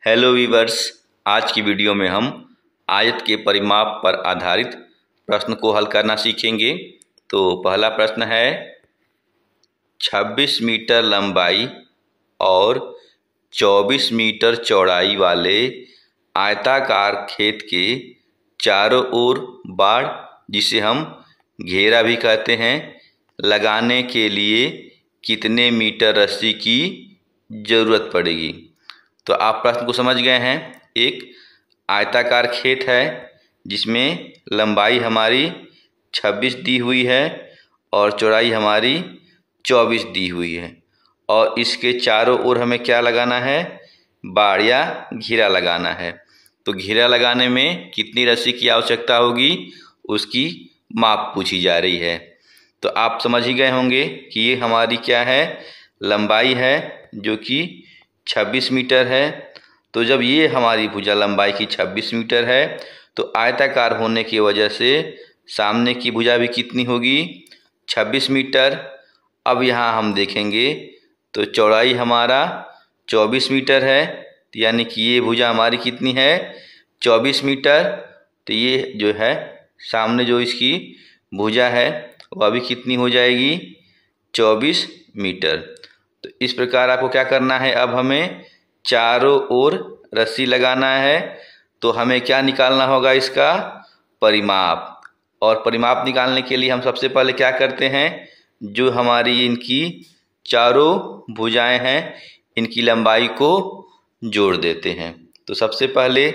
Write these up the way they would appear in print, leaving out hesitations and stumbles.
Hello viewers, आज की video में हम आयत के परिमाप पर आधारित प्रश्न को हल करना सीखेंगे। तो पहला प्रश्न है 26 मीटर लंबाई और 24 मीटर चौड़ाई वाले आयताकार खेत के चारों ओर बाड़, जिसे हम घेरा भी कहते हैं, लगाने के लिए कितने मीटर रस्सी की ज़रूरत पड़ेगी। तो आप प्रश्न को समझ गए हैं। एक आयताकार खेत है जिसमें लंबाई हमारी 26 दी हुई है और चौड़ाई हमारी 24 दी हुई है, और इसके चारों ओर हमें क्या लगाना है? बाड़ या घेरा लगाना है। तो घेरा लगाने में कितनी रस्सी की आवश्यकता होगी, उसकी माप पूछी जा रही है। तो आप समझ ही गए होंगे कि ये हमारी क्या है, लंबाई है जो कि 26 मीटर है। तो जब ये हमारी भुजा लंबाई की 26 मीटर है तो आयताकार होने की वजह से सामने की भुजा भी कितनी होगी? 26 मीटर। अब यहाँ हम देखेंगे तो चौड़ाई हमारा 24 मीटर है, यानी कि ये भुजा हमारी कितनी है? 24 मीटर। तो ये जो है सामने जो इसकी भुजा है वह भी कितनी हो जाएगी? 24 मीटर। तो इस प्रकार आपको क्या करना है, अब हमें चारों ओर रस्सी लगाना है। तो हमें क्या निकालना होगा? इसका परिमाप। और परिमाप निकालने के लिए हम सबसे पहले क्या करते हैं, जो हमारी इनकी चारों भुजाएं हैं इनकी लंबाई को जोड़ देते हैं। तो सबसे पहले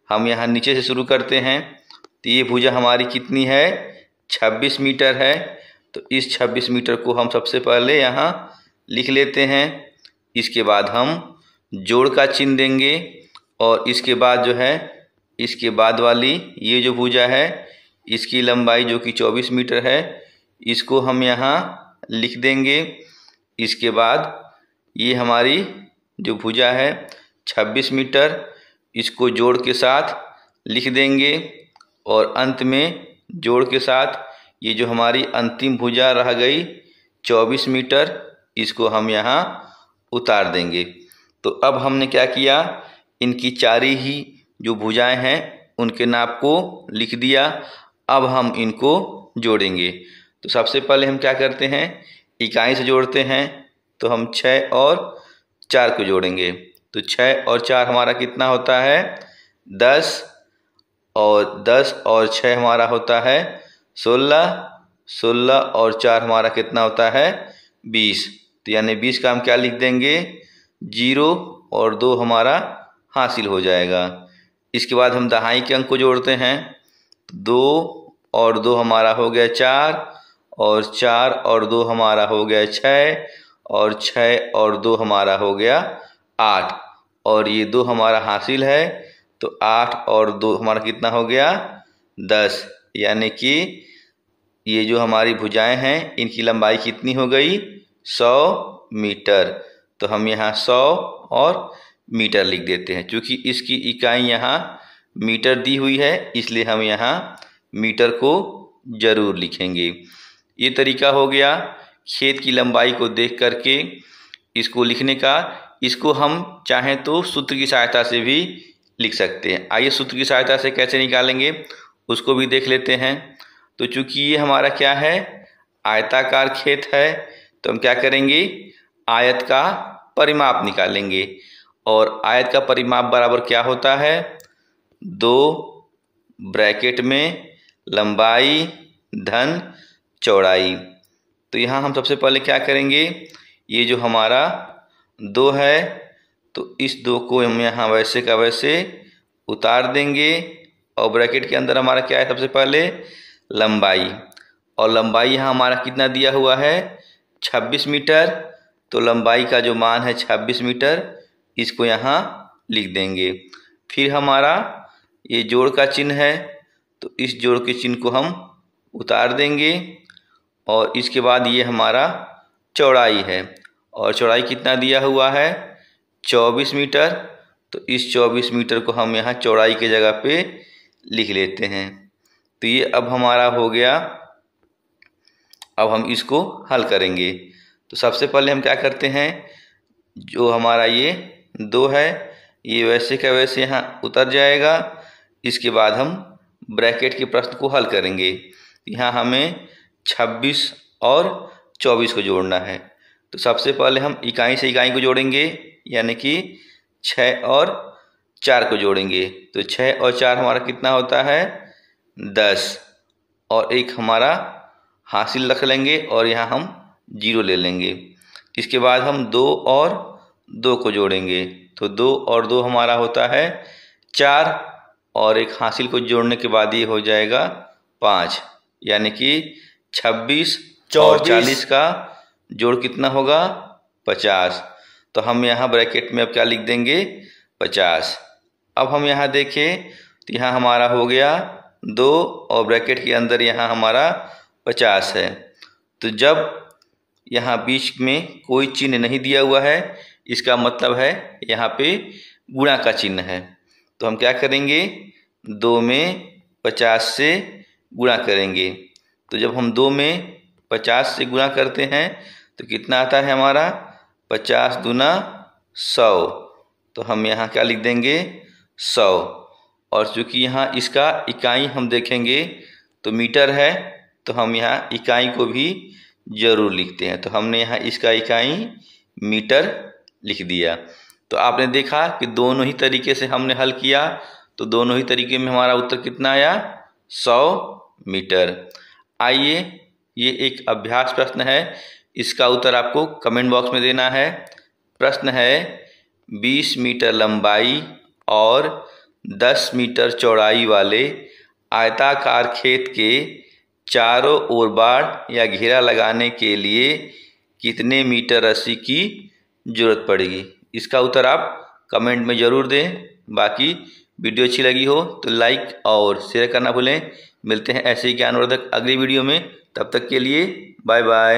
हम यहाँ नीचे से शुरू करते हैं। तो ये भुजा हमारी कितनी है? 26 मीटर है। तो इस 26 मीटर को हम सबसे पहले यहाँ लिख लेते हैं। इसके बाद हम जोड़ का चिन्ह देंगे और इसके बाद जो है इसके बाद वाली ये जो भुजा है इसकी लंबाई जो कि 24 मीटर है इसको हम यहाँ लिख देंगे। इसके बाद ये हमारी जो भुजा है 26 मीटर, इसको जोड़ के साथ लिख देंगे और अंत में जोड़ के साथ ये जो हमारी अंतिम भुजा रह गई 24 मीटर, इसको हम यहाँ उतार देंगे। तो अब हमने क्या किया, इनकी चारी ही जो भुजाएं हैं उनके नाप को लिख दिया। अब हम इनको जोड़ेंगे। तो सबसे पहले हम क्या करते हैं, इकाई से जोड़ते हैं। तो हम 6 और 4 को जोड़ेंगे। तो 6 और 4 हमारा कितना होता है? 10, और 10 और 6 हमारा होता है 16, 16 और 4 हमारा कितना होता है? 20। तो यानी 20 का हम क्या लिख देंगे? 0 और 2 हमारा हासिल हो जाएगा। इसके बाद हम दहाई के अंक को जोड़ते हैं। 2 और 2 हमारा हो गया 4, और 4 और 2 हमारा हो गया 6, और 6 और 2 हमारा हो गया 8, और ये 2 हमारा हासिल है। तो 8 और 2 हमारा कितना हो गया? 10। यानी कि ये जो हमारी भुजाएं हैं इनकी लंबाई कितनी हो गई? 100 मीटर। तो हम यहाँ 100 और मीटर लिख देते हैं। क्योंकि इसकी इकाई यहाँ मीटर दी हुई है इसलिए हम यहाँ मीटर को जरूर लिखेंगे। ये तरीका हो गया खेत की लंबाई को देख करके इसको लिखने का। इसको हम चाहें तो सूत्र की सहायता से भी लिख सकते हैं। आइए सूत्र की सहायता से कैसे निकालेंगे उसको भी देख लेते हैं। तो चूंकि ये हमारा क्या है, आयताकार खेत है, तो हम क्या करेंगे, आयत का परिमाप निकालेंगे। और आयत का परिमाप बराबर क्या होता है? 2 ब्रैकेट में लंबाई धन चौड़ाई। तो यहाँ हम सबसे पहले क्या करेंगे, ये जो हमारा 2 है तो इस 2 को हम यहाँ वैसे का वैसे उतार देंगे। और ब्रैकेट के अंदर हमारा क्या है, सबसे पहले लंबाई। और लंबाई यहाँ हमारा कितना दिया हुआ है? 26 मीटर। तो लंबाई का जो मान है 26 मीटर, इसको यहाँ लिख देंगे। फिर हमारा ये जोड़ का चिन्ह है, तो इस जोड़ के चिन्ह को हम उतार देंगे। और इसके बाद ये हमारा चौड़ाई है, और चौड़ाई कितना दिया हुआ है? 24 मीटर। तो इस 24 मीटर को हम यहाँ चौड़ाई के जगह पे लिख लेते हैं। तो ये अब हमारा हो गया। अब हम इसको हल करेंगे। तो सबसे पहले हम क्या करते हैं, जो हमारा ये 2 है ये वैसे का वैसे यहाँ उतर जाएगा। इसके बाद हम ब्रैकेट के प्रश्न को हल करेंगे। यहाँ हमें 26 और 24 को जोड़ना है। तो सबसे पहले हम इकाई से इकाई को जोड़ेंगे, यानी कि 6 और 4 को जोड़ेंगे। तो 6 और 4 हमारा कितना होता है 10, और एक हमारा हासिल रख लेंगे और यहाँ हम 0 ले लेंगे। इसके बाद हम 2 और 2 को जोड़ेंगे। तो 2 और 2 हमारा होता है 4, और एक हासिल को जोड़ने के बाद ये हो जाएगा 5, यानी कि 26 और 40 का जोड़ कितना होगा 50। तो हम यहाँ ब्रैकेट में अब क्या लिख देंगे 50। अब हम यहाँ देखें तो यहाँ हमारा हो गया 2 और ब्रैकेट के अंदर यहाँ हमारा 50 है। तो जब यहाँ बीच में कोई चिन्ह नहीं दिया हुआ है, इसका मतलब है यहाँ पे गुणा का चिन्ह है। तो हम क्या करेंगे 2 में 50 से गुणा करेंगे। तो जब हम 2 में 50 से गुणा करते हैं तो कितना आता है हमारा 50 दूना 100। तो हम यहाँ क्या लिख देंगे 100। और चूँकि यहाँ इसका इकाई हम देखेंगे तो मीटर है, तो हम यहाँ इकाई को भी जरूर लिखते हैं। तो हमने यहाँ इसका इकाई मीटर लिख दिया। तो आपने देखा कि दोनों ही तरीके से हमने हल किया, तो दोनों ही तरीके में हमारा उत्तर कितना आया 100 मीटर। आइए, ये एक अभ्यास प्रश्न है, इसका उत्तर आपको कमेंट बॉक्स में देना है। प्रश्न है 20 मीटर लंबाई और 10 मीटर चौड़ाई वाले आयताकार खेत के चारों ओर बाड़ या घेरा लगाने के लिए कितने मीटर रस्सी की जरूरत पड़ेगी। इसका उत्तर आप कमेंट में ज़रूर दें। बाकी वीडियो अच्छी लगी हो तो लाइक और शेयर करना भूलें। मिलते हैं ऐसे ही ज्ञानवर्धक अगली वीडियो में, तब तक के लिए बाय बाय।